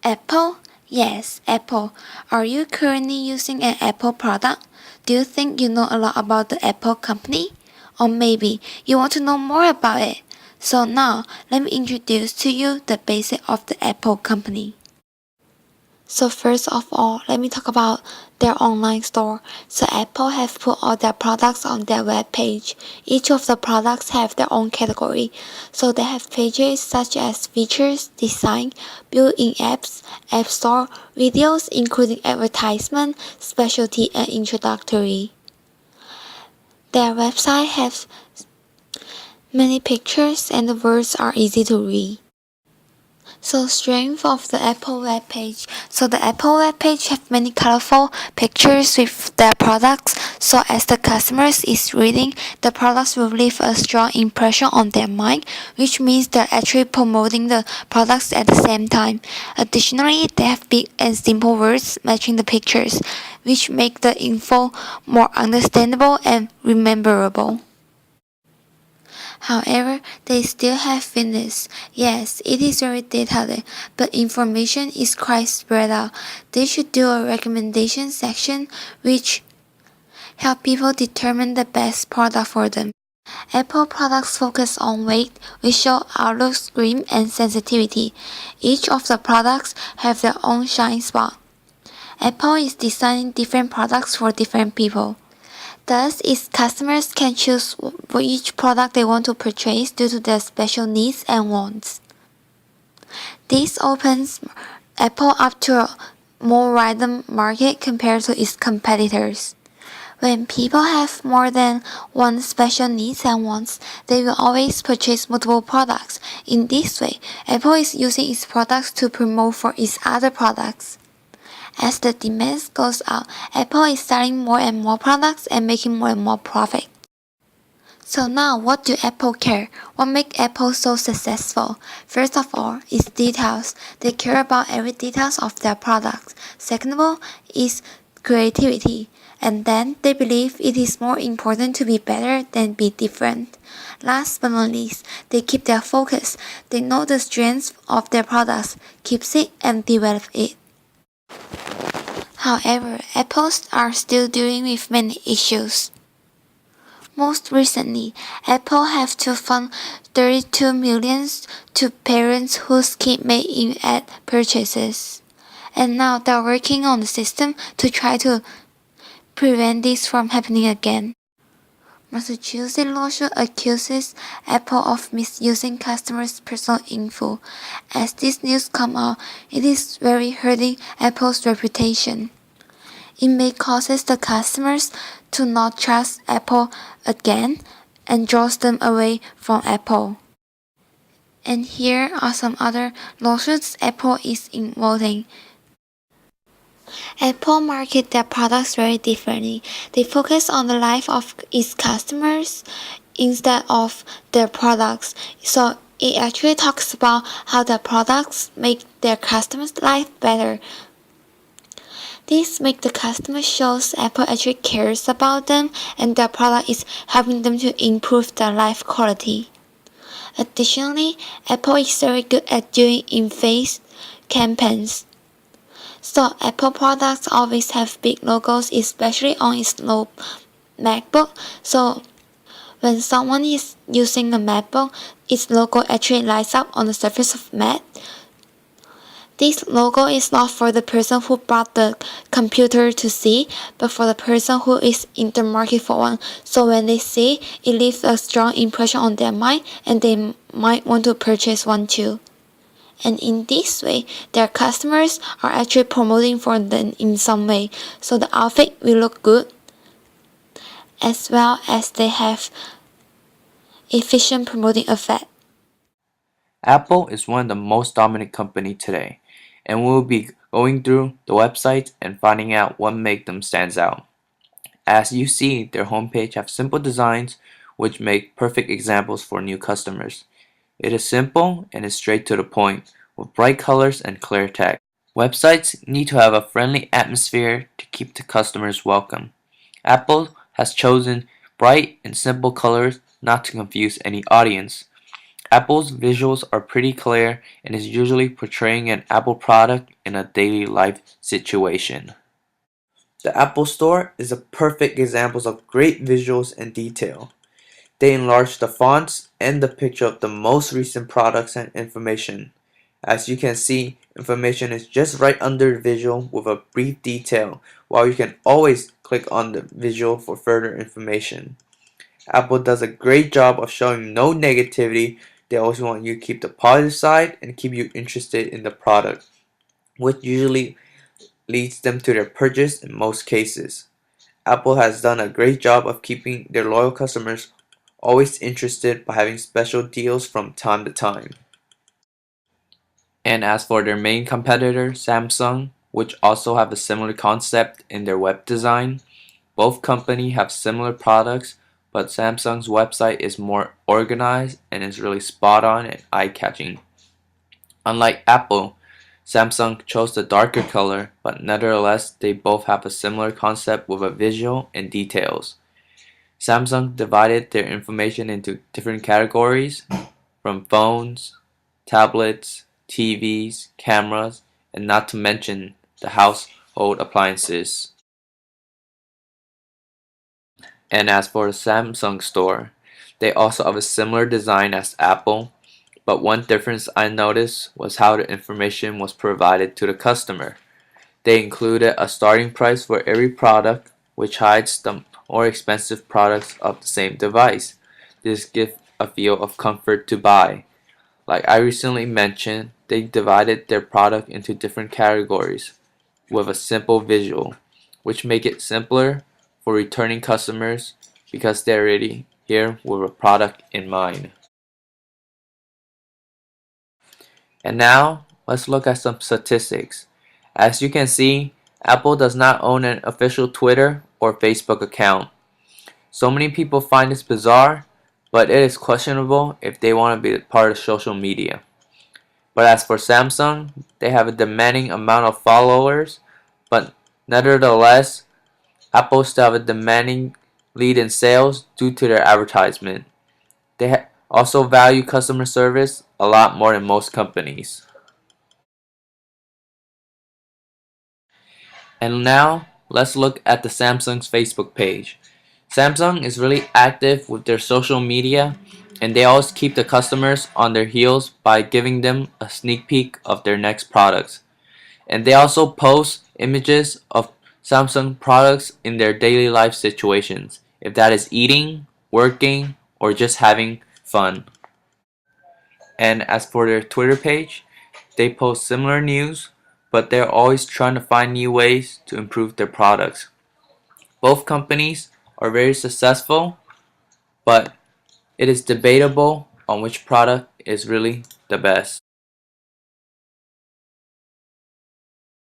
Apple? Yes, Apple. Are you currently using an Apple product? Do you think you know a lot about the Apple company? Or maybe you want to know more about it? So now, let me introduce to you the basic of the Apple company. So first of all, let me talk about their online store. So Apple have put all their products on their web page. Each of the products have their own category. So they have pages such as features, design, built-in apps, app store, videos including advertisement, specialty and introductory. Their website has many pictures and the words are easy to read. So strength of the Apple web page. So the Apple web page have many colorful pictures with their products. So as the customers is reading, the products will leave a strong impression on their mind, which means they're actually promoting the products at the same time. Additionally, they have big and simple words matching the pictures, which make the info more understandable and rememberable. However, they still have fitness. Yes, it is very detailed, but information is quite spread out. They should do a recommendation section which help people determine the best product for them. Apple products focus on weight, visual outlook, screen, and sensitivity. Each of the products have their own shine spot. Apple is designing different products for different people. Thus, its customers can choose which product they want to purchase due to their special needs and wants. This opens Apple up to a more wider market compared to its competitors. When people have more than one special needs and wants, they will always purchase multiple products. In this way, Apple is using its products to promote for its other products. As the demand goes up, Apple is selling more and more products and making more and more profit. So now, what do Apple care? What makes Apple so successful? First of all, is details. They care about every details of their products. Second of all, is creativity. And then they believe it is more important to be better than be different. Last but not least, they keep their focus. They know the strengths of their products, keeps it and develop it. However, Apples are still dealing with many issues. Most recently, Apple have to fund 32 million to parents whose kids made in-app purchases. And now they're working on the system to try to prevent this from happening again. Massachusetts lawsuit accuses Apple of misusing customers' personal info. As this news comes out, it is very hurting Apple's reputation. It may cause the customers to not trust Apple again and draws them away from Apple. And here are some other lawsuits Apple is involving. Apple market their products very differently. They focus on the life of its customers instead of their products. So it actually talks about how the products make their customers' life better. This makes the customer shows Apple actually cares about them and their product is helping them to improve their life quality. Additionally, Apple is very good at doing in-face campaigns. So Apple products always have big logos, especially on its MacBook. So when someone is using a MacBook, its logo actually lights up on the surface of Mac. This logo is not for the person who bought the computer to see, but for the person who is in the market for one. So when they see, it leaves a strong impression on their mind and they might want to purchase one too. And in this way, their customers are actually promoting for them in some way. So the outfit will look good, as well as they have efficient promoting effect. Apple is one of the most dominant company today, and we'll be going through the website and finding out what make them stands out. As you see, their homepage have simple designs which make perfect examples for new customers. It is simple and is straight to the point, with bright colors and clear text. Websites need to have a friendly atmosphere to keep the customers welcome. Apple has chosen bright and simple colors not to confuse any audience. Apple's visuals are pretty clear and is usually portraying an Apple product in a daily life situation. The Apple Store is a perfect example of great visuals and detail. They enlarge the fonts and the picture of the most recent products and information. As you can see, information is just right under the visual with a brief detail, while you can always click on the visual for further information. Apple does a great job of showing no negativity. They always want you to keep the positive side and keep you interested in the product, which usually leads them to their purchase in most cases. Apple has done a great job of keeping their loyal customers always interested by having special deals from time to time. And as for their main competitor, Samsung, which also have a similar concept in their web design, both companies have similar products, but Samsung's website is more organized and is really spot on and eye-catching. Unlike Apple, Samsung chose the darker color, but nevertheless they both have a similar concept with a visual and details. Samsung divided their information into different categories, from phones, tablets, TVs, cameras, and not to mention the household appliances. And as for the Samsung store, they also have a similar design as Apple, but one difference I noticed was how the information was provided to the customer. They included a starting price for every product, which hides the more expensive products of the same device. This gives a feel of comfort to buy. Like I recently mentioned, they divided their product into different categories with a simple visual, which make it simpler for returning customers because they're already here with a product in mind. And now, let's look at some statistics. As you can see, Apple does not own an official Twitter or Facebook account. So many people find this bizarre, but it is questionable if they want to be part of social media. But as for Samsung, they have a demanding amount of followers, but nevertheless, Apple still have a demanding lead in sales due to their advertisement. They also value customer service a lot more than most companies. And now, let's look at the Samsung's Facebook page. Samsung is really active with their social media and they always keep the customers on their heels by giving them a sneak peek of their next products. And they also post images of Samsung products in their daily life situations, if that is eating, working, or just having fun. And as for their Twitter page, they post similar news, but they're always trying to find new ways to improve their products. Both companies are very successful, but it is debatable on which product is really the best.